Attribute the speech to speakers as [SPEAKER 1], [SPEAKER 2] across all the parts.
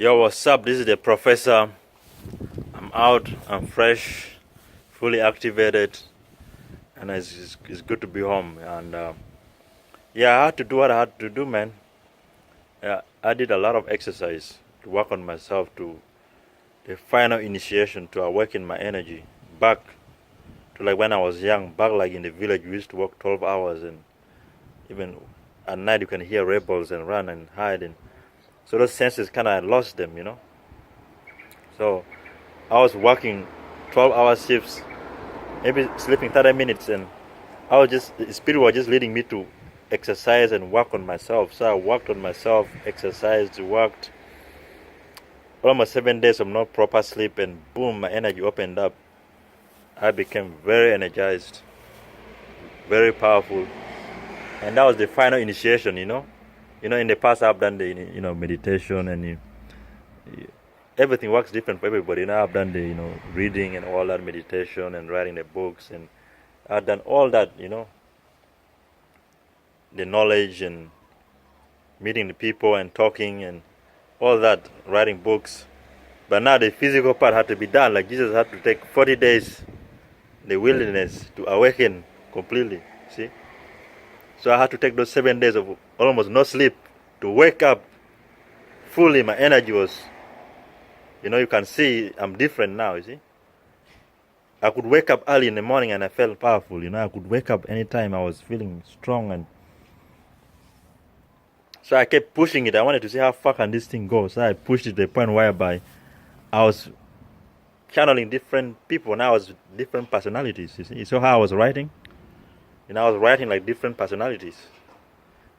[SPEAKER 1] Yo, what's up? This is the professor. I'm out, I'm fresh, fully activated, and it's good to be home. And yeah, I had to do what I had to do, man. Yeah, I did a lot of exercise to work on myself, to the final initiation to awaken my energy back to like when I was young, back like in the village. We used to work 12 hours, and even at night you can hear rebels and run and hide. And so those senses kind of lost them. So I was working 12-hour shifts, maybe sleeping 30 minutes, and the spirit was just leading me to exercise and work on myself. So I worked on myself, exercised, worked almost 7 days of no proper sleep, and boom, my energy opened up. I became very energized, very powerful, and that was the final initiation. In the past I've done the meditation, and everything works different for everybody. I've done the reading and all that, meditation and writing the books, and I've done all that, the knowledge and meeting the people and talking and all that, writing books. But now the physical part had to be done. Like Jesus had to take 40 days in the wilderness to awaken completely. See? So I had to take those 7 days of almost no sleep to wake up fully. My energy was, you can see I'm different now, you see. I could wake up early in the morning and I felt powerful, I could wake up anytime I was feeling strong. And so I kept pushing it. I wanted to see how far can this thing go. So I pushed it to the point whereby I was channeling different people. Now I was different personalities, you see. So how I was writing? I was writing like different personalities.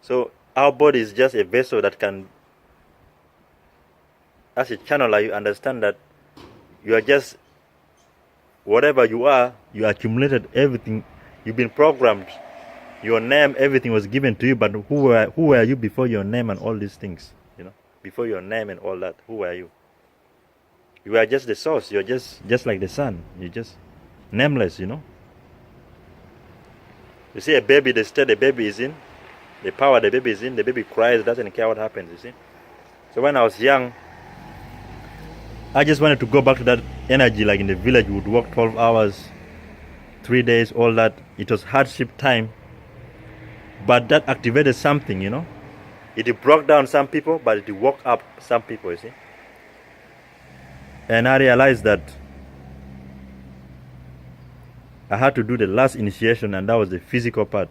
[SPEAKER 1] So our body is just a vessel that can, as a channeler, you understand that you are just, whatever you are, you accumulated everything. You've been programmed. Your name, everything was given to you, but who were you before your name and all these things? Before your name and all that, who were you? You are just the source. You're just like the sun. You're just nameless. You see a baby, the state the baby is in, the power the baby is in, the baby cries, doesn't care what happens, you see. So when I was young, I just wanted to go back to that energy, like in the village, we would work 12 hours, 3 days, all that. It was hardship time, but that activated something, It broke down some people, but it woke up some people, you see. And I realized that I had to do the last initiation, and that was the physical part.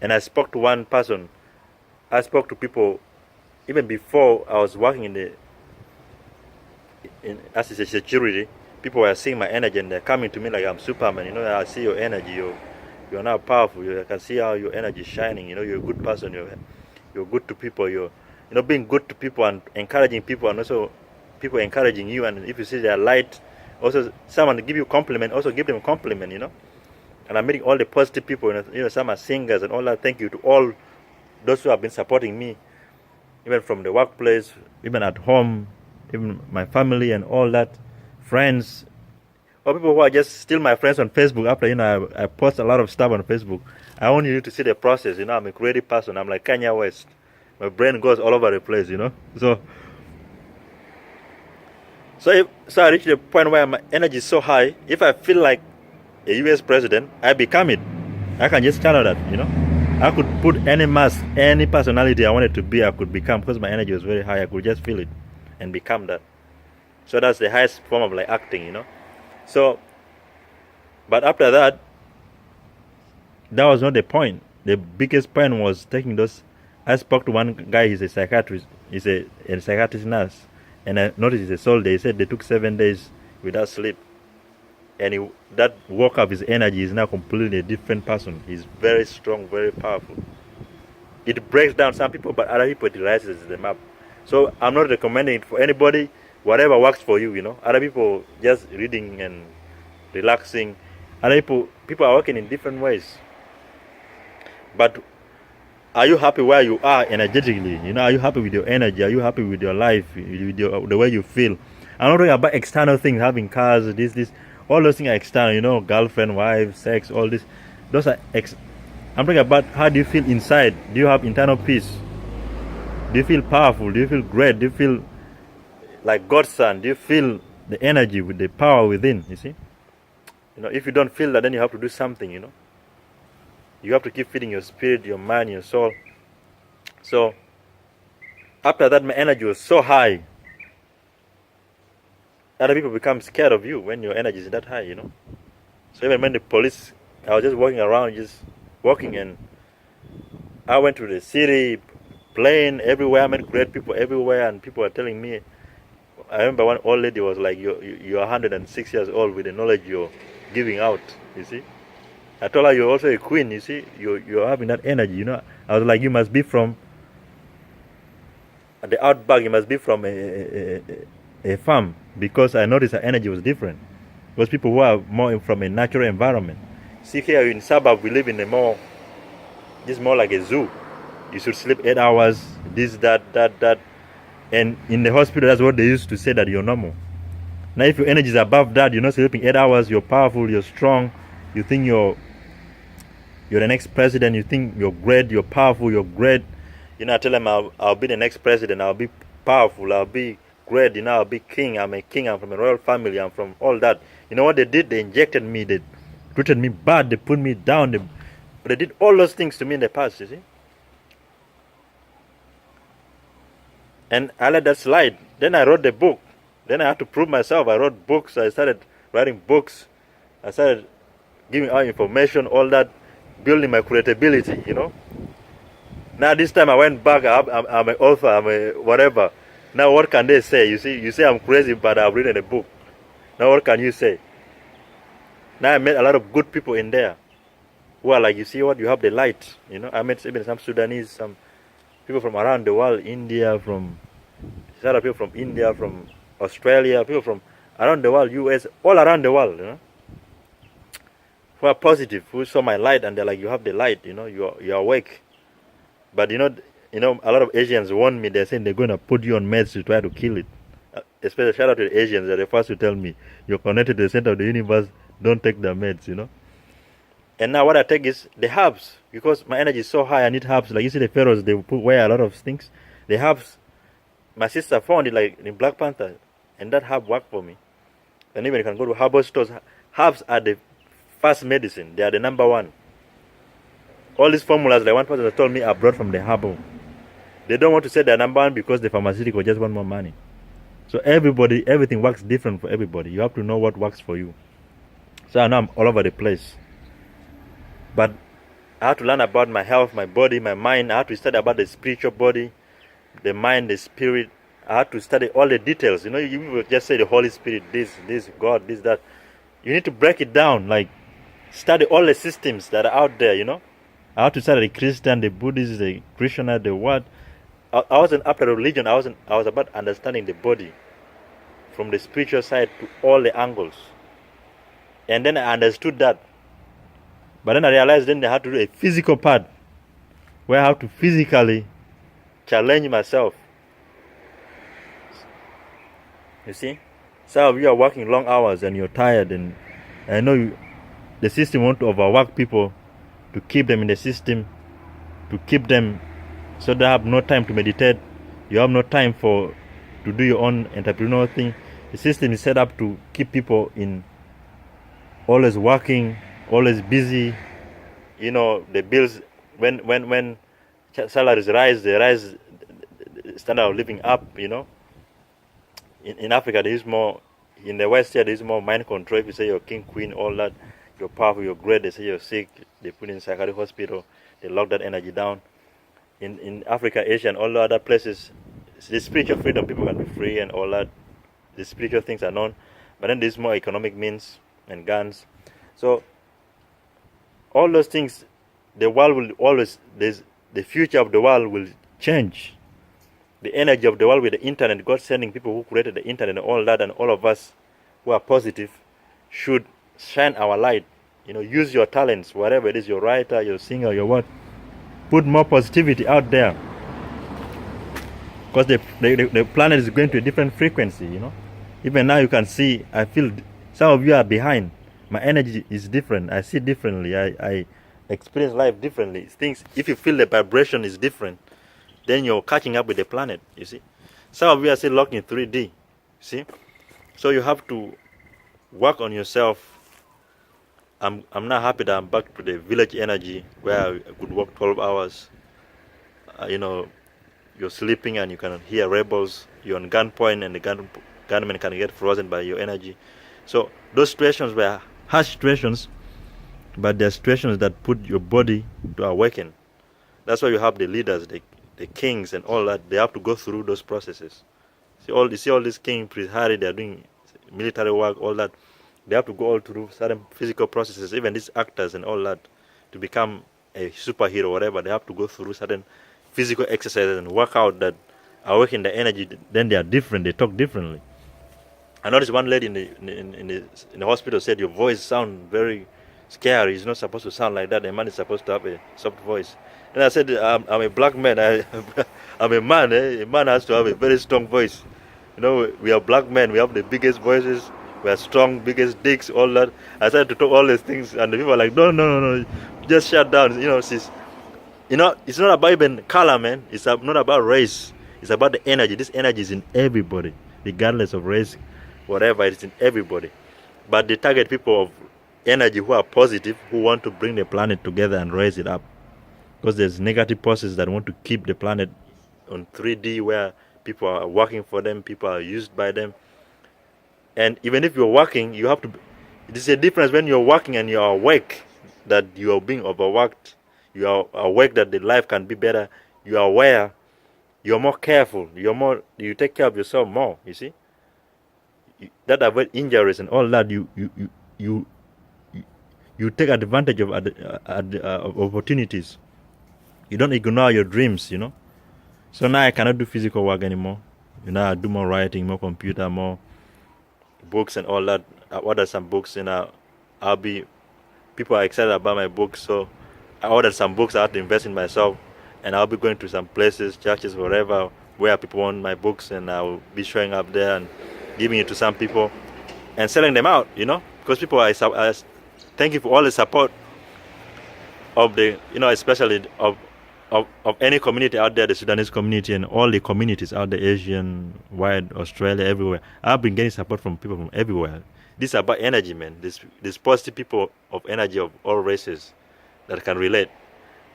[SPEAKER 1] And I spoke to one person. I spoke to people even before I was working as a security. People were seeing my energy and they're coming to me like I'm Superman. I see your energy. You're now powerful. I can see how your energy is shining. You're a good person. You're good to people. You're being good to people and encouraging people, and also people encouraging you. And if you see their light, also someone give you compliment, also give them a compliment. And I'm meeting all the positive people. Some are singers and all that. Thank you to all those who have been supporting me, even from the workplace, even at home, even my family and all that, friends, or people who are just still my friends on Facebook. After I post a lot of stuff on Facebook. I want you to see the process. I'm a creative person. I'm like Kanye West. My brain goes all over the place. So I reached the point where my energy is so high. If I feel like a US president, I become it. I can just channel that, I could put any mask, any personality I wanted to be, I could become, because my energy was very high. I could just feel it and become that. So that's the highest form of like acting, So, but after that, that was not the point. The biggest point was taking those. I spoke to one guy, he's a psychiatrist, he's a psychiatrist nurse, and I noticed he's a soldier. He said they took 7 days without sleep. And that woke up his energy. Is now completely a different person. He's very strong, very powerful. It breaks down some people, but other people it rises them up. So I'm not recommending it for anybody. Whatever works for you, Other people just reading and relaxing. Other people are working in different ways. But are you happy where you are energetically? Are you happy with your energy? Are you happy with your life, with the way you feel? I'm not talking about external things, having cars, this. All those things are external, girlfriend, wife, sex, all this. Those are I'm talking about how do you feel inside? Do you have internal peace? Do you feel powerful? Do you feel great? Do you feel like God's son? Do you feel the energy with the power within? You see, if you don't feel that, then you have to do something. You have to keep feeding your spirit, your mind, your soul. So after that, my energy was so high. Other people become scared of you when your energy is that high. So even when the police, I was just walking around, and I went to the city, playing everywhere. I met great people everywhere, and people were telling me. I remember one old lady was like, "You're 106 years old with the knowledge you're giving out." You see, I told her, "You're also a queen." You see, you're having that energy. I was like, "You must be from the outback. You must be from a farm," because I noticed her energy was different. Because people who are more from a natural environment. See, here in suburb, we live in more like a zoo. You should sleep 8 hours, this, that. And in the hospital, that's what they used to say, that you're normal. Now, if your energy is above that, you're not sleeping 8 hours, you're powerful, you're strong, you think you're the next president, you think you're great, you're powerful, you're great. I tell them I'll be the next president, I'll be powerful, I'll be great, I'll be king, I'm a king, I'm from a royal family, I'm from all that. You know what they did? They injected me, they treated me bad, they put me down, they did all those things to me in the past, you see. And I let that slide. Then I wrote the book. Then I had to prove myself. I wrote books. I started writing books. I started giving out information, all that, building my credibility, Now this time I went back. I'm an author. I'm a whatever. Now what can they say? You say I'm crazy, but I've written a book. Now what can you say? Now I met a lot of good people in there who are like, you see what? You have the light. I met even some Sudanese, some people from around the world, India, from Australia, people from around the world, US, all around the world, who are positive, who saw my light, and they're like, you have the light, you're awake. But a lot of Asians warn me. They're saying they're going to put you on meds to try to kill it. Especially shout out to the Asians. They're the first to tell me, you're connected to the center of the universe, don't take the meds, And now what I take is the herbs, because my energy is so high. I need herbs. Like you see the pharaohs, they wear a lot of things. The herbs, my sister found it like in Black Panther, and that herb worked for me. And even you can go to herbal stores. Herbs are the first medicine. They are the number one. All these formulas, like one person told me, are brought from the herbal. They don't want to say they're number one because the pharmaceutical just want more money. So everything works different for everybody. You have to know what works for you. So I know I'm all over the place. But I had to learn about my health, my body, my mind. I had to study about the spiritual body, the mind, the spirit. I had to study all the details. You just say the Holy Spirit, this, God, this, that. You need to break it down, like study all the systems that are out there, I had to study the Christian, the Buddhist, the Krishna, the what. I wasn't after religion. I was about understanding the body from the spiritual side to all the angles. And then I understood that. But then I realized then I had to do a physical part where I have to physically challenge myself. You see? Some of you are working long hours and you're tired, and I know the system wants to overwork people to keep them in the system, to keep them so they have no time to meditate. You have no time to do your own entrepreneurial thing. The system is set up to keep people in always working, always busy. The bills, when salaries rise, they rise the standard of living up, In Africa, there is more, in the West here, there is more mind control. If you say you're king, queen, all that, you're powerful, you're great, they say you're sick, they put you in psychiatric hospital, they lock that energy down. In Africa, Asia, and all the other places, the spiritual freedom, people can be free and all that. The spiritual things are known. But then there's more economic means and guns. So all those things, the world will always, the future of the world will change. The energy of the world with the internet, God sending people who created the internet and all that, and all of us who are positive should shine our light. Use your talents, whatever it is, your writer, your singer, your what. Put more positivity out there. Because the planet is going to a different frequency, Even now you can see, I feel some of you are behind. My energy is different. I see differently. I experience life differently. Things, if you feel the vibration is different, then you're catching up with the planet, you see. Some of you are still locked in 3D. See? So you have to work on yourself. I'm not happy that I'm back to the village energy where I could work 12 hours. You know, you're sleeping and you can hear rebels. You're on gunpoint and the gunmen can get frozen by your energy. So those situations were harsh situations, but they're situations that put your body to awaken. That's why you have the leaders, the kings and all that. They have to go through those processes. You see all these kings, Prince Harry, they're doing military work, all that. They have to go all through certain physical processes, even these actors and all that, to become a superhero or whatever. They have to go through certain physical exercises and work out that awaken the energy. Then they are different, they talk differently. I noticed one lady in the hospital said, your voice sounds very scary. It's not supposed to sound like that. A man is supposed to have a soft voice. And I said, I'm a black man. I'm a man. A man has to have a very strong voice. You know, we are black men. We have the biggest voices. We are strong, biggest dicks, all that. I started to talk all these things, and the people are like, no, just shut down. You know, it's not about even color, man. It's not about race. It's about the energy. This energy is in everybody, regardless of race, whatever. It's in everybody. But they target people of energy who are positive, who want to bring the planet together and raise it up. Because there's negative forces that want to keep the planet on 3D, where people are working for them, people are used by them. And even if you're working, you have to. There's a difference when you're working and you're awake that you are being overworked. You are awake that the life can be better. You are aware. You're more careful. You take care of yourself more. You see, that avoid injuries and all that. You take advantage of opportunities. You don't ignore your dreams. You know. So now I cannot do physical work anymore. You know, I do more writing, more computer, more books and all that. I ordered some books and people are excited about my books, so I ordered some books. I have to invest in myself, and I'll be going to some places, churches, wherever, where people want my books, and I'll be showing up there and giving it to some people and selling them out, you know, because people are thank you for all the support of the, you know, especially of any community out there, the Sudanese community and all the communities out there, Asian, wide, Australia, everywhere. I've been getting support from people from everywhere. This is about energy, man. This positive people of energy of all races that can relate.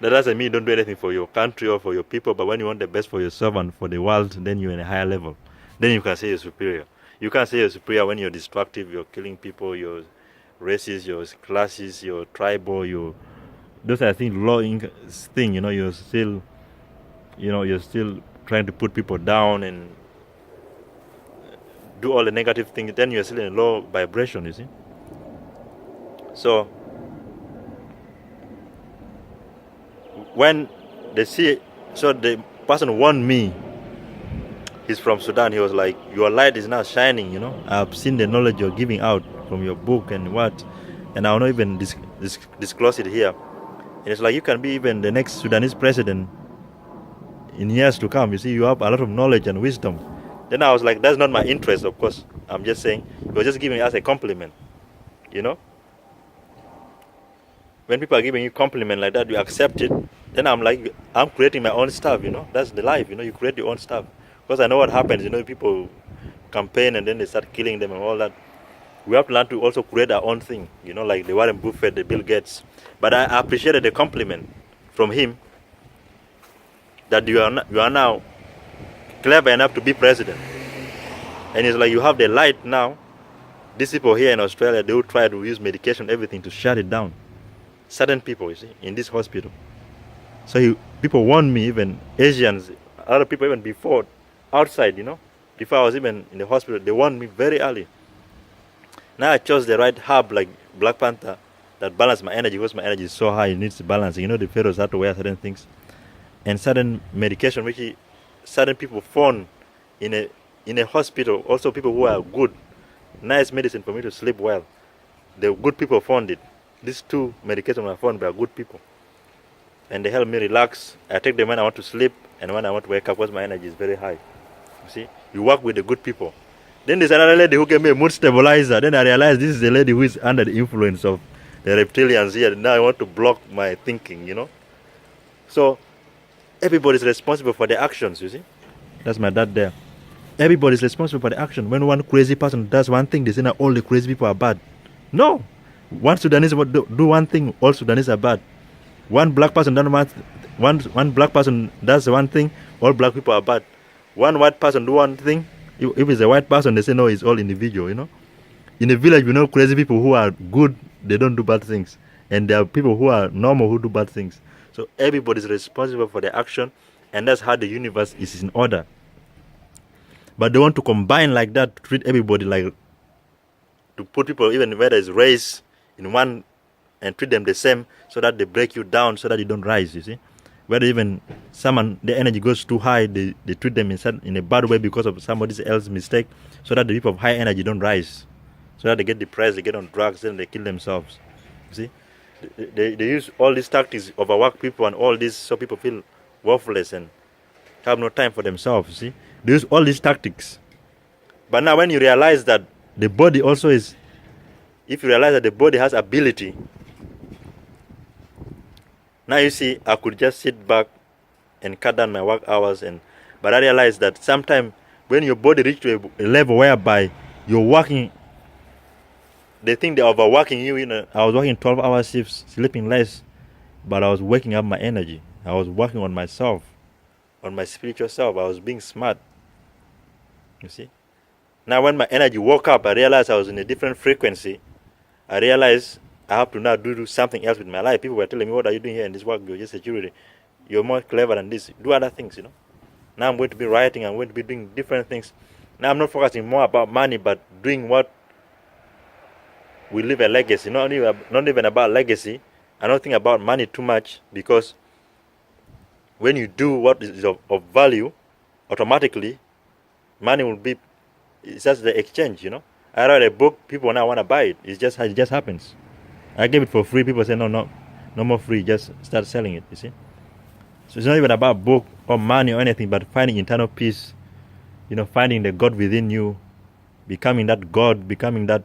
[SPEAKER 1] That doesn't mean you don't do anything for your country or for your people, but when you want the best for yourself and for the world, then you're in a higher level. Then you can say you're superior. You can't say you're superior when you're destructive, you're killing people, you're racist, you're classes, you're tribal, those are things, thing, you know, you're still trying to put people down and do all the negative things, then you're still in a low vibration, you see. So when they see, so the person warned me, he's from Sudan, he was like, your light is now shining, you know. I've seen the knowledge you're giving out from your book and what, and I'll not even disclose it here. And it's like you can be even the next Sudanese president in years to come. You see, you have a lot of knowledge and wisdom. Then I was like, that's not my interest, of course. I'm just saying, you're just giving us a compliment, you know. When people are giving you compliment like that, you accept it. Then I'm like, I'm creating my own stuff, you know. That's the life, you know. You create your own stuff. Because I know what happens, you know, people campaign and then they start killing them and all that. We have to learn to also create our own thing, you know, like the Warren Buffett, the Bill Gates. But I appreciated the compliment from him that you are now clever enough to be president. And it's like you have the light now. These people here in Australia, they will try to use medication, everything to shut it down. Certain people, you see, in this hospital. So people warned me, even Asians, other people even before, outside, you know, before I was even in the hospital, they warned me very early. Now I chose the right herb like Black Panther that balance my energy, because my energy is so high, it needs balancing. You know, the pharaohs have to wear certain things. And certain medication, which certain people found in a hospital, also people who are good, nice medicine for me to sleep well. The good people found it. These two medications I found by good people. And they help me relax. I take them when I want to sleep and when I want to wake up, because my energy is very high. You see, you work with the good people. Then there's another lady who gave me a mood stabilizer. Then I realized this is the lady who is under the influence of the reptilians here. Now I want to block my thinking, you know. So everybody's responsible for their actions, you see. That's my dad there. everybody's responsible for the action. When one crazy person does one thing, they say that all the crazy people are bad. No. One Sudanese do one thing, all Sudanese are bad. One black person does one black person does one thing, all black people are bad. One white person do one thing, if it's a white person, they say no, it's all individual, you know. In a village, we know crazy people who are good, they don't do bad things. And there are people who are normal who do bad things. So everybody's responsible for their action, and that's how the universe is in order. But they want to combine like that, to treat everybody like, to put people, even whether it's race, in one, and treat them the same, so that they break you down, so that you don't rise, you see. Whether even someone, the energy goes too high, they treat them in a bad way because of somebody else's mistake, so that the people of high energy don't rise. So that they get depressed, they get on drugs, then they kill themselves. You see? They use all these tactics, overwork people and all this, so people feel worthless and have no time for themselves, you see? They use all these tactics. But now when you realize that the body also is, if you realize that the body has ability, now you see, I could just sit back and cut down my work hours, but I realized that sometimes when your body reaches to a level whereby you're working, they think they're overworking you. You know, I was working 12-hour shifts, sleeping less, but I was waking up my energy. I was working on myself, on my spiritual self. I was being smart. You see? Now when my energy woke up, I realized I was in a different frequency. I realized I have to now do something else with my life. People were telling me, what are you doing here in this work? You're just security. You're more clever than this. Do other things, you know. Now I'm going to be writing. I'm going to be doing different things. Now I'm not focusing more about money, but doing what we leave a legacy. Not even about legacy. I don't think about money too much, because when you do what is of value, automatically money will be, it's just the exchange, you know. I write a book, people now want to buy it. It just happens. I gave it for free, people say no more free, just start selling it, you see. So it's not even about book or money or anything, but finding internal peace, you know, finding the God within you, becoming that God, becoming that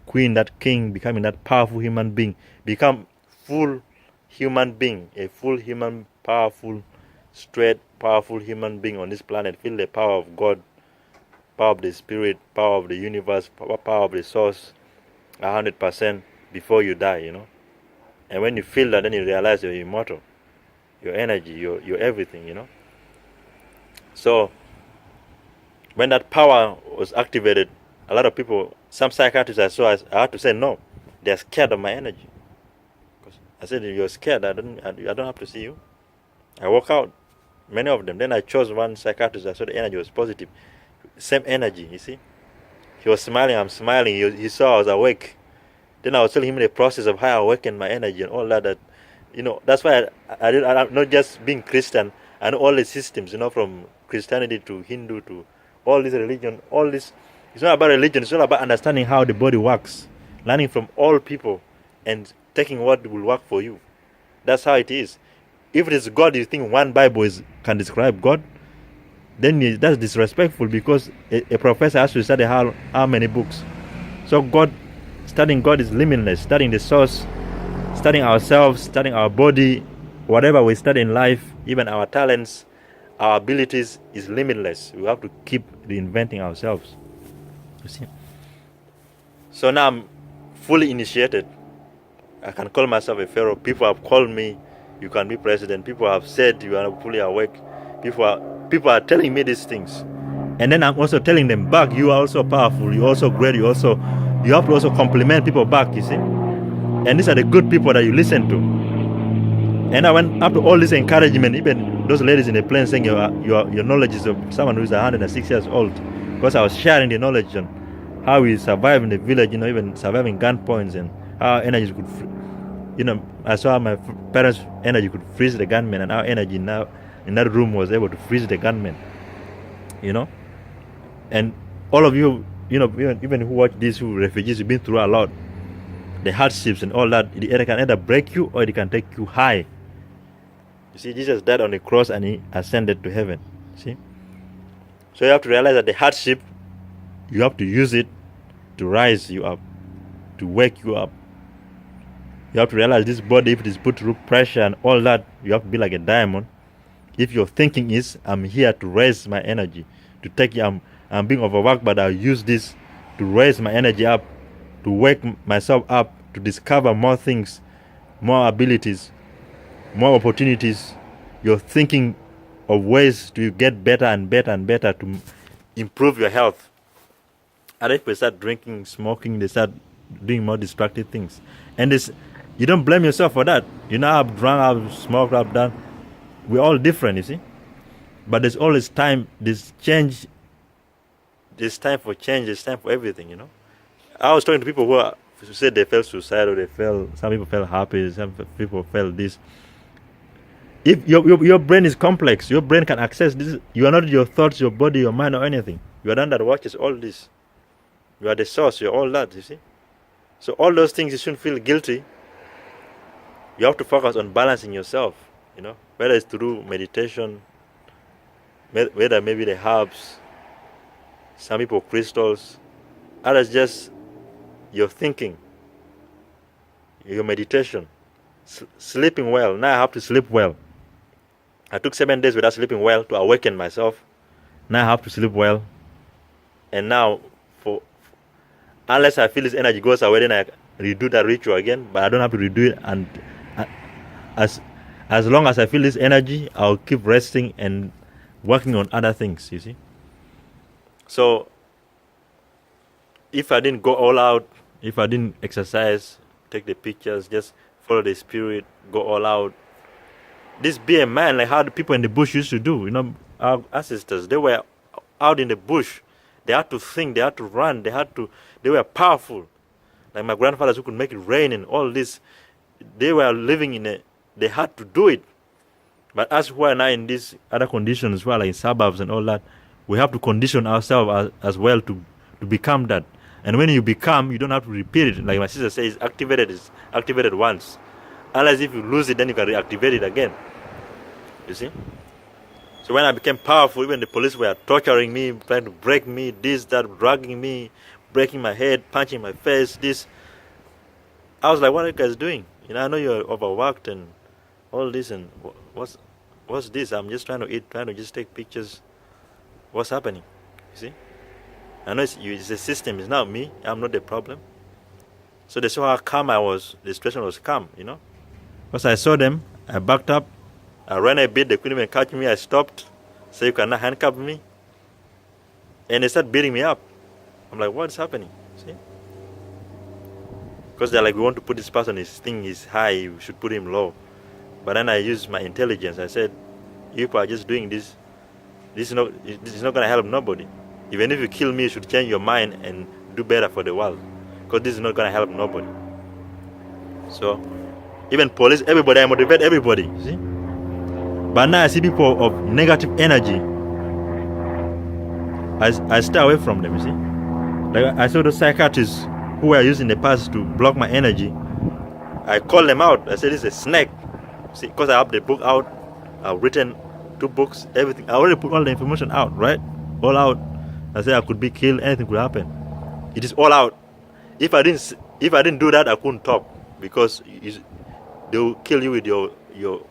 [SPEAKER 1] queen, that king, becoming that powerful human being. Become full human being, a full human, powerful, straight, powerful human being on this planet. Feel the power of God, power of the spirit, power of the universe, power of the source, 100% before you die, you know. And when you feel that, then you realize you're immortal. Your energy, your everything, you know. So when that power was activated, a lot of people, some psychiatrists I saw, I had to say no. They're scared of my energy. I said, you're scared, I don't have to see you. I walk out, many of them. Then I chose one psychiatrist, I saw the energy was positive. Same energy, you see. He was smiling, I'm smiling. He saw I was awake. Then I was telling him the process of how I awakened my energy and all that, you know, that's why I'm not just being Christian. I know all the systems, you know, from Christianity to Hindu to all this religion, all this. It's not about religion, it's all about understanding how the body works. Learning from all people and taking what will work for you. That's how it is. If it is God, you think one Bible can describe God, then that's disrespectful, because a professor has to study how many books. So studying God is limitless. Studying the source, studying ourselves, studying our body, whatever we study in life, even our talents, our abilities is limitless. We have to keep reinventing ourselves. You see? So now I'm fully initiated. I can call myself a pharaoh. People have called me, you can be president. People have said you are fully awake. People are telling me these things. And then I'm also telling them back, you are also powerful, you're also great, you have to also compliment people back, you see. And these are the good people that you listen to. And I went after all this encouragement, even those ladies in the plane saying your knowledge is of someone who is 106 years old. Because I was sharing the knowledge on how we survive in the village, you know, even surviving gunpoints and how energy could, you know, I saw how my parents' energy could freeze the gunmen, and our energy now in that room was able to freeze the gunmen, you know. And all of you, you know, even who watch this, who refugees, you've been through a lot, the hardships and all that, it can either break you or it can take you high. You see, Jesus died on the cross and he ascended to heaven. See? So you have to realize that the hardship, you have to use it to rise you up, to wake you up. You have to realize this body, if it is put through pressure and all that, you have to be like a diamond. If your thinking is, I'm here to raise my energy, to take you, I'm I'm being overworked, but I'll use this to raise my energy up, to wake myself up, to discover more things, more abilities, more opportunities. You're thinking of ways to get better and better and better to improve your health. Other people start drinking, smoking, they start doing more destructive things. And this, you don't blame yourself for that. You know, I've drunk, I've smoked, I've done. We're all different, you see. But there's always time, there's change, there's time for change, there's time for everything, you know. I was talking to people who said they felt suicidal, some people felt happy, some people felt this. If your brain is complex, your brain can access this. You are not your thoughts, your body, your mind, or anything. You are the one that watches all this. You are the source, you're all that, you see. So all those things, you shouldn't feel guilty. You have to focus on balancing yourself, you know, whether it's through meditation, whether maybe the herbs, some people crystals, others just your thinking, your meditation, sleeping well. Now I have to sleep well. I took 7 days without sleeping well to awaken myself. Now I have to sleep well. And now, unless I feel this energy goes away, then I redo that ritual again. But I don't have to redo it. And as long as I feel this energy, I'll keep resting and working on other things, you see. So, if I didn't go all out, if I didn't exercise, take the pictures, just follow the spirit, go all out, this be a man like how the people in the bush used to do. You know, our ancestors, they were out in the bush. They had to think, they had to run, they were powerful. Like my grandfathers who could make it rain and all this, they were living they had to do it. But us who are now in these other conditions, like in suburbs and all that, we have to condition ourselves as well to become that. And when you become, you don't have to repeat it. Like my sister says, it's activated once. Unless if you lose it, then you can reactivate it again. You see? So when I became powerful, even the police were torturing me, trying to break me, this, that, dragging me, breaking my head, punching my face, this. I was like, what are you guys doing? You know, I know you're overworked and all this, and what's this? I'm just trying to eat, trying to just take pictures. What's happening? You see? I know it's a system, it's not me, I'm not the problem. So they saw how calm I was, the situation was calm, you know. Once I saw them, I backed up, I ran a bit, they couldn't even catch me, I stopped, so you cannot handcuff me. And they started beating me up. I'm like, what's happening? See? Because they're like, we want to put this person, his thing is high, we should put him low. But then I used my intelligence, I said, you people are just doing this, this is not going to help nobody. Even if you kill me, you should change your mind and do better for the world. Because this is not going to help nobody. So, even police, everybody, I motivate everybody. See? But now I see people of negative energy. I stay away from them, you see. Like I saw the psychiatrists who were using the past to block my energy. I called them out. I said, this is a snake. See, because I have the book out. I've written 2 books, everything. I already put all the information out, right? All out. I said I could be killed, anything could happen. It is all out. If I didn't do that, I couldn't talk, because they will kill you with your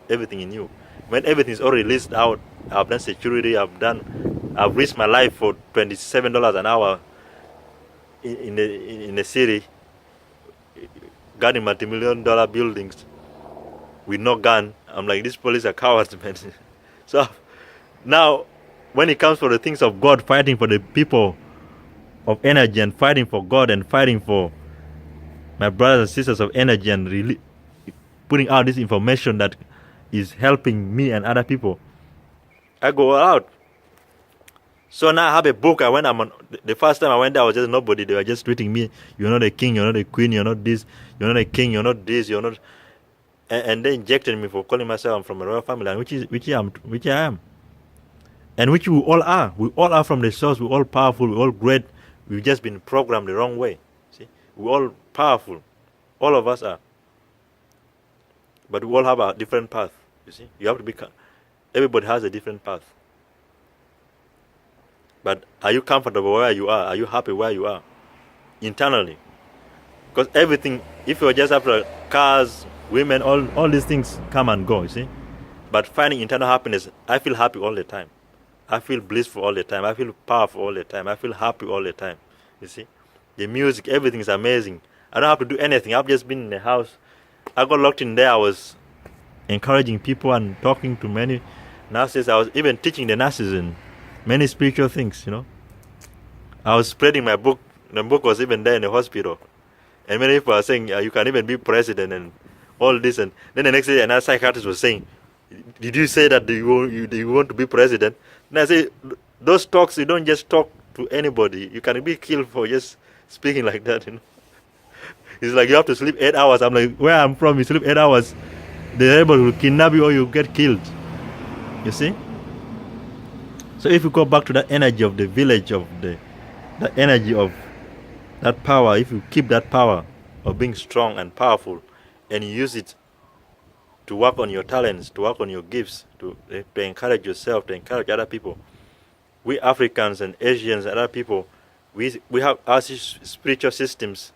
[SPEAKER 1] everything in you. When everything is already listed out, I've done security, I've risked my life for $27 an hour in the city, guarding multi-million-dollar buildings with no gun. I'm like, these police are cowards, man. So now, when it comes for the things of God, fighting for the people of energy and fighting for God and fighting for my brothers and sisters of energy and really putting out this information that is helping me and other people, I go out. So now I have a book. The first time I went there, I was just nobody. They were just treating me, you're not a king, you're not a queen, you're not this, you're not a king, you're not this, you're not. And they injected me for calling myself I'm from a royal family, which I am. And which we all are. We all are from the source. We're all powerful. We're all great. We've just been programmed the wrong way. See, we're all powerful. All of us are. But we all have a different path. You see, you have to become. Everybody has a different path. But are you comfortable where you are? Are you happy where you are? Internally. Because everything, if you're just after cars, women, all these things come and go, you see. But finding internal happiness, I feel happy all the time. I feel blissful all the time. I feel powerful all the time. I feel happy all the time. You see? The music, everything is amazing. I don't have to do anything. I've just been in the house. I got locked in there. I was encouraging people and talking to many nurses. I was even teaching the nurses in many spiritual things, you know. I was spreading my book. The book was even there in the hospital. And many people are saying, you can even be president and all this. And then the next day, another psychiatrist was saying, did you say that you want to be president? And I say, those talks, you don't just talk to anybody. You can be killed for just speaking like that, you know. It's like you have to sleep 8 hours. I'm like, where I'm from, you sleep 8 hours. The rebel will kidnap you or you get killed. You see? So if you go back to that energy of the village, of the energy of that power, if you keep that power of being strong and powerful, and you use it to work on your talents, to work on your gifts, to encourage yourself, to encourage other people. We Africans and Asians and other people, we have our spiritual systems.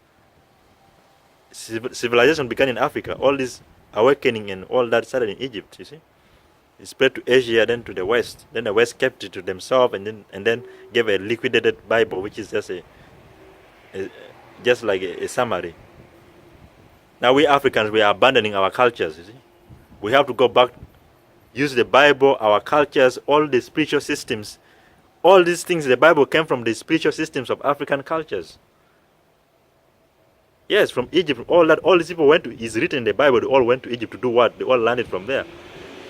[SPEAKER 1] Civilization began in Africa. All this awakening and all that started in Egypt, you see. It spread to Asia, then to the West. Then the West kept it to themselves, and then gave a liquidated Bible, which is just like a summary. Now we Africans, we are abandoning our cultures, you see. We have to go back, use the Bible, our cultures, all the spiritual systems. All these things, the Bible came from the spiritual systems of African cultures. Yes, from Egypt, all these people is written in the Bible, they all went to Egypt to do what? They all landed from there.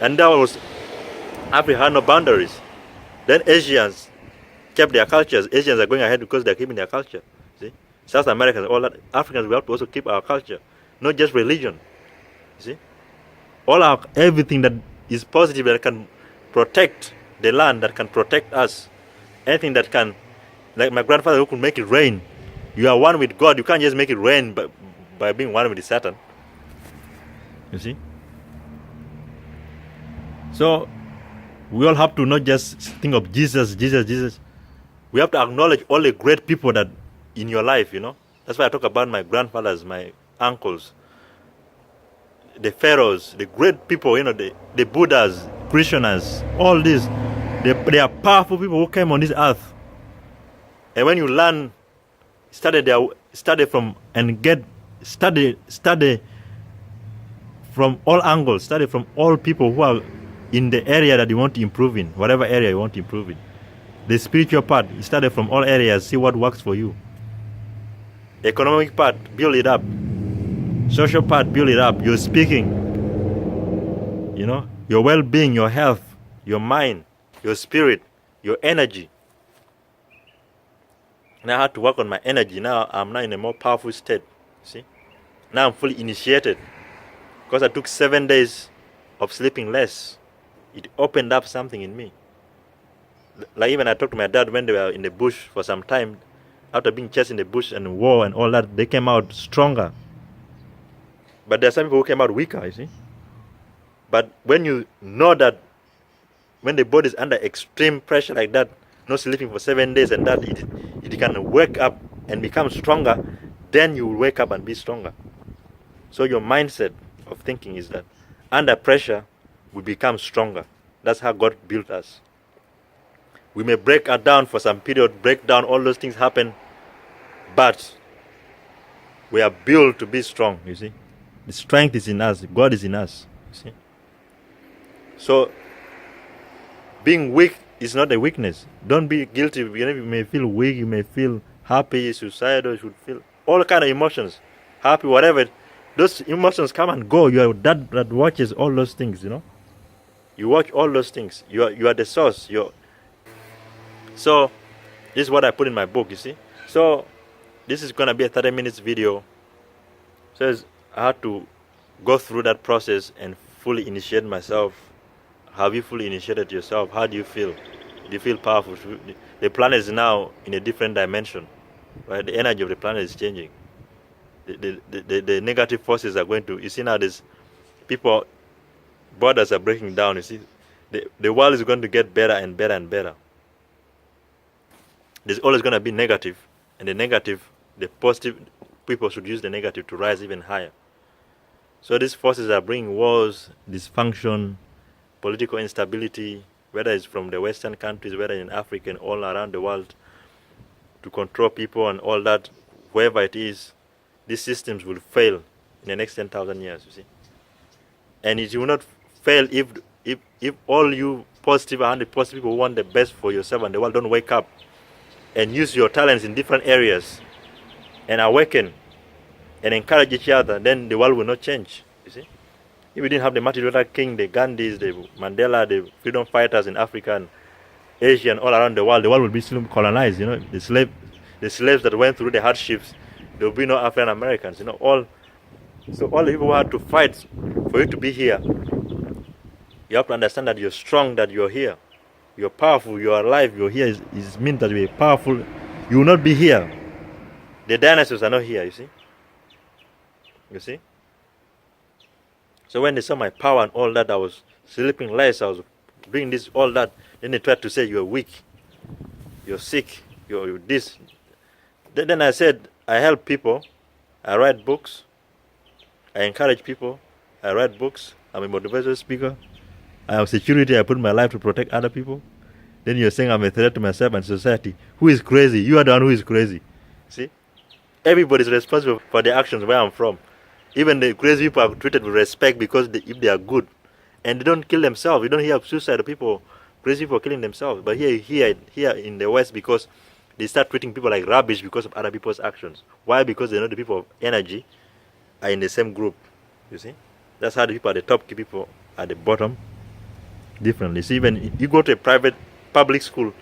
[SPEAKER 1] And that was, Africa had no boundaries. Then Asians kept their cultures. Asians are going ahead because they're keeping their culture. See? South Americans, all that. Africans, we have to also keep our culture, not just religion. See? Everything that is positive, that can protect the land, that can protect us. Anything that can, like my grandfather who could make it rain. You are one with God. You can't just make it rain by being one with Satan. You see? So, we all have to not just think of Jesus. We have to acknowledge all the great people that in your life, you know. That's why I talk about my grandfathers, my uncles, the pharaohs, the great people, you know, the Buddhas, Krishanas, all these. They are powerful people who came on this earth. And when you learn, study from all angles, study from all people who are in the area that you want to improve in, whatever area you want to improve in. The spiritual part, study from all areas, see what works for you. Economic part, build it up. Social part, build it up. Your speaking, you know, your well-being, your health, your mind, your spirit, your energy. Now I had to work on my energy. Now I'm now in a more powerful state. See? Now I'm fully initiated. Because I took 7 days of sleeping less. It opened up something in me. Like even I talked to my dad when they were in the bush for some time. After being chased in the bush and war and all that, they came out stronger. But there are some people who came out weaker, you see. But when you know that when the body is under extreme pressure like that, not sleeping for 7 days and that it can wake up and become stronger, then you will wake up and be stronger. So your mindset of thinking is that under pressure, we become stronger. That's how God built us. We may break down for some period, break down, all those things happen, but we are built to be strong, you see. The strength is in us. God is in us, you see. So, being weak is not a weakness. Don't be guilty. You may feel weak, you may feel happy, suicidal, you should feel all kind of emotions. Happy, whatever. Those emotions come and go. You are that watches all those things, you know. You watch all those things. You are the source. So, this is what I put in my book, you see. So, this is going to be a 30 minutes video. So, I had to go through that process and fully initiate myself. Have you fully initiated yourself? How do you feel? Do you feel powerful? The planet is now in a different dimension, right? The energy of the planet is changing. The negative forces are going to, you see now there's people, borders are breaking down, you see. The world is going to get better and better and better. There's always going to be negative, and the positive, people should use the negative to rise even higher. So these forces are bringing wars, dysfunction, political instability, whether it's from the Western countries, whether in Africa and all around the world, to control people and all that, wherever it is, these systems will fail in the next 10,000 years, you see. And it will not fail if all you positive, 100 positive people who want the best for yourself and the world don't wake up and use your talents in different areas and awaken and encourage each other, then the world will not change, you see. If we didn't have the Martin Luther King, the Gandhis, the Mandela, the freedom fighters in Africa and Asia and all around the world would be still colonized, you know. The slaves that went through the hardships, there will be no African Americans, you know. So all the people who had to fight for you to be here, you have to understand that you're strong, that you're here. You're powerful, you're alive, you're here. It means that you're powerful. You will not be here. The dinosaurs are not here, you see. You see? So when they saw my power and all that, I was sleeping less, I was doing this, all that, then they tried to say you're weak, you're sick, you're this. Then I said, I help people, I write books, I encourage people, I write books, I'm a motivational speaker, I have security, I put my life to protect other people. Then you're saying I'm a threat to myself and society. Who is crazy? You are the one who is crazy. See? Everybody's responsible for the actions where I'm from. Even the crazy people are treated with respect because if they are good. And they don't kill themselves. You don't hear of suicide people, crazy people killing themselves. But here in the West, because they start treating people like rubbish because of other people's actions. Why? Because they know the people of energy are in the same group. You see? That's how the people at the top keep people at the bottom differently. See, even you go to a public school,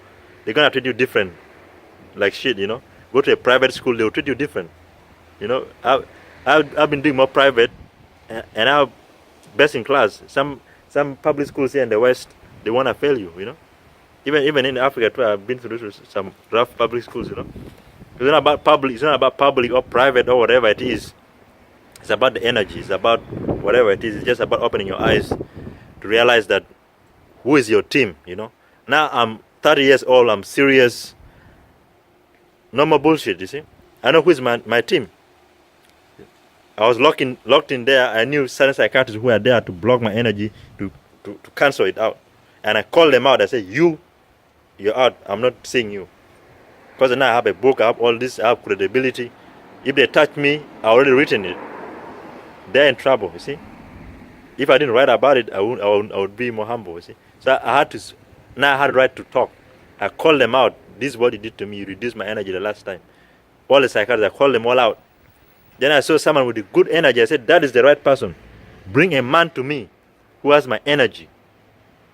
[SPEAKER 1] they're gonna treat you different, like shit, you know. Go to a private school, they'll treat you different. You know, I've been doing more private, and I'm best in class. Some public schools here in the West, they wanna fail you, you know. Even in Africa too, I've been through some rough public schools, you know. It's not about public. It's not about public or private or whatever it is. It's about the energy. It's about whatever it is. It's just about opening your eyes to realize that who is your team, you know. Now I'm 30 years old. I'm serious. No more bullshit, you see. I know who is my team. I was locked in there. I knew certain psychiatrists who were there to block my energy, to cancel it out. And I called them out. I said, you're out. I'm not seeing you. Because now I have a book. I have all this. I have credibility. If they touch me, I already written it. They're in trouble, you see. If I didn't write about it, I would be more humble, you see. So I had the right to talk. I called them out. This is what you did to me. You reduced my energy the last time. All the psychiatrists, I called them all out. Then I saw someone with good energy. I said, that is the right person. Bring a man to me who has my energy,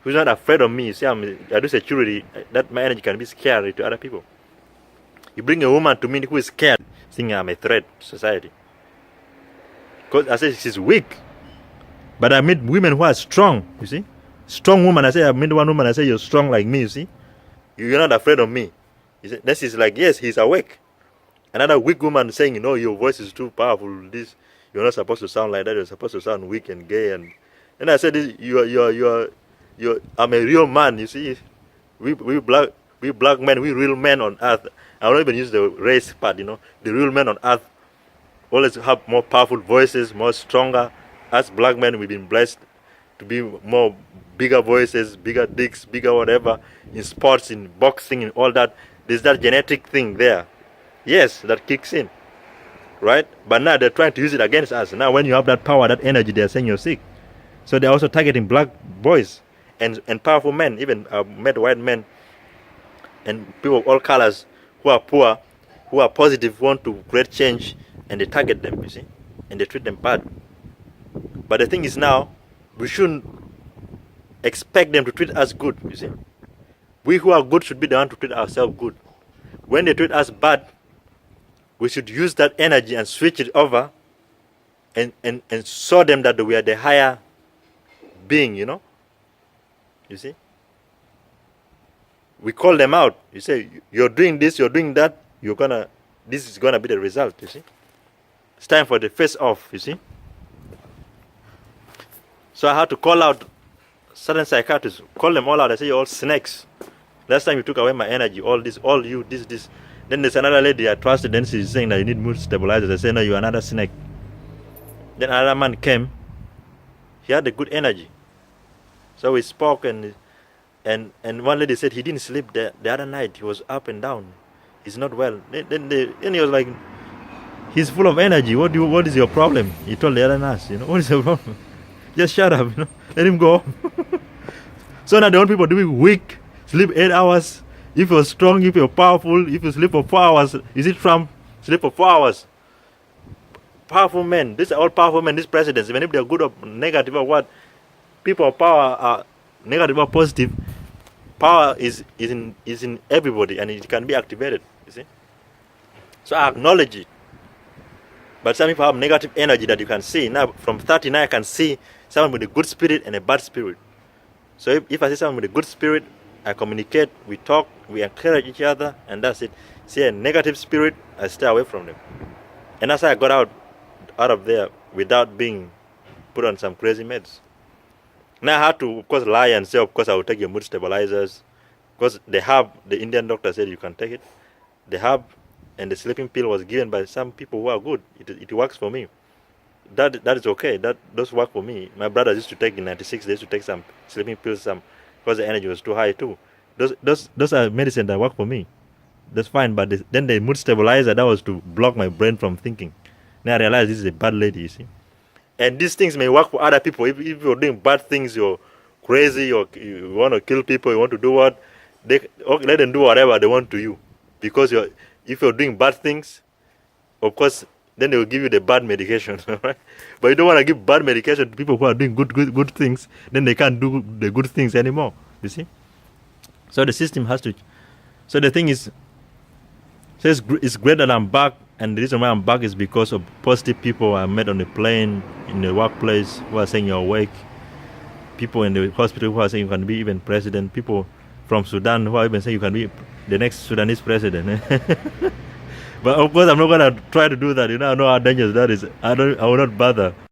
[SPEAKER 1] who's not afraid of me. You see, I do security, that my energy can be scary to other people. You bring a woman to me who is scared, thinking I'm a threat to society. Because I said she's weak. But I meet women who are strong, you see. Strong woman. I meet one woman, I say, you're strong like me, you see. You're not afraid of me. You see, this is like, yes, he's awake. Another weak woman saying, you know, your voice is too powerful. This, you're not supposed to sound like that. You're supposed to sound weak and gay. And I said, I'm a real man, you see. We black men, we real men on earth. I don't even use the race part, you know. The real men on earth always have more powerful voices, more stronger. As black men, we've been blessed to be more bigger voices, bigger dicks, bigger whatever, in sports, in boxing, in all that. There's that genetic thing there. Yes, that kicks in, right? But now they're trying to use it against us. Now when you have that power, that energy, they're saying you're sick. So they're also targeting black boys and powerful men. Even I've met white men and people of all colors who are poor, who are positive, want to create change, and they target them, you see, and they treat them bad. But the thing is now, we shouldn't expect them to treat us good, you see. We who are good should be the one to treat ourselves good. When they treat us bad, we should use that energy and switch it over and show them that we are the higher being, you know. You see? We call them out. You say, you're doing this, you're doing that, this is gonna be the result, you see. It's time for the face off, you see. So I had to call out certain psychiatrists, call them all out. I say, you're all snakes. Last time you took away my energy, all this, all you, this. Then there's another lady I trusted, then she's saying that you need mood stabilizers. I say, no, you're another snake. Then another man came. He had a good energy. So we spoke and And one lady said he didn't sleep the other night. He was up and down. He's not well. Then he was like, he's full of energy. What is your problem? He told the other nurse, what is your problem? Just shut up, let him go. So now the old people doing weak, sleep 8 hours. If you're strong, if you're powerful, if you sleep for 4 hours, is it Trump? Sleep for 4 hours. Powerful men. These are all powerful men. These presidents, even if they're good or negative or what, people of power are negative or positive. Power is in everybody, and it can be activated. You see. So I acknowledge it. But some people have negative energy that you can see. Now from 39, I can see someone with a good spirit and a bad spirit. So if I see someone with a good spirit, I communicate, we talk, we encourage each other, and that's it. See a negative spirit, I stay away from them. And that's how I got out of there without being put on some crazy meds. Now I had to, of course, lie and say, of course, I will take your mood stabilizers. Because they have, the Indian doctor said you can take it. They have, and the sleeping pill was given by some people who are good. It works for me. That is okay. Those work for me. My brothers used to take in '96. They used to take some sleeping pills, because the energy was too high too. Those are medicine that work for me. That's fine. But then the mood stabilizer, that was to block my brain from thinking. Now I realize this is a bad lady. You see, and these things may work for other people. If you're doing bad things, you're crazy, you want to kill people, you want to do what, let them do whatever they want to you, because if you're doing bad things, of course, then they will give you the bad medication, right? But you don't want to give bad medication to people who are doing good things. Then they can't do the good things anymore. You see. So the system has to. So the thing is, so it's great that I'm back, and the reason why I'm back is because of positive people I met on the plane, in the workplace, who are saying you're awake. People in the hospital who are saying you can be even president. People from Sudan who are even saying you can be the next Sudanese president. But of course, I'm not gonna try to do that. I know how dangerous that is. I will not bother.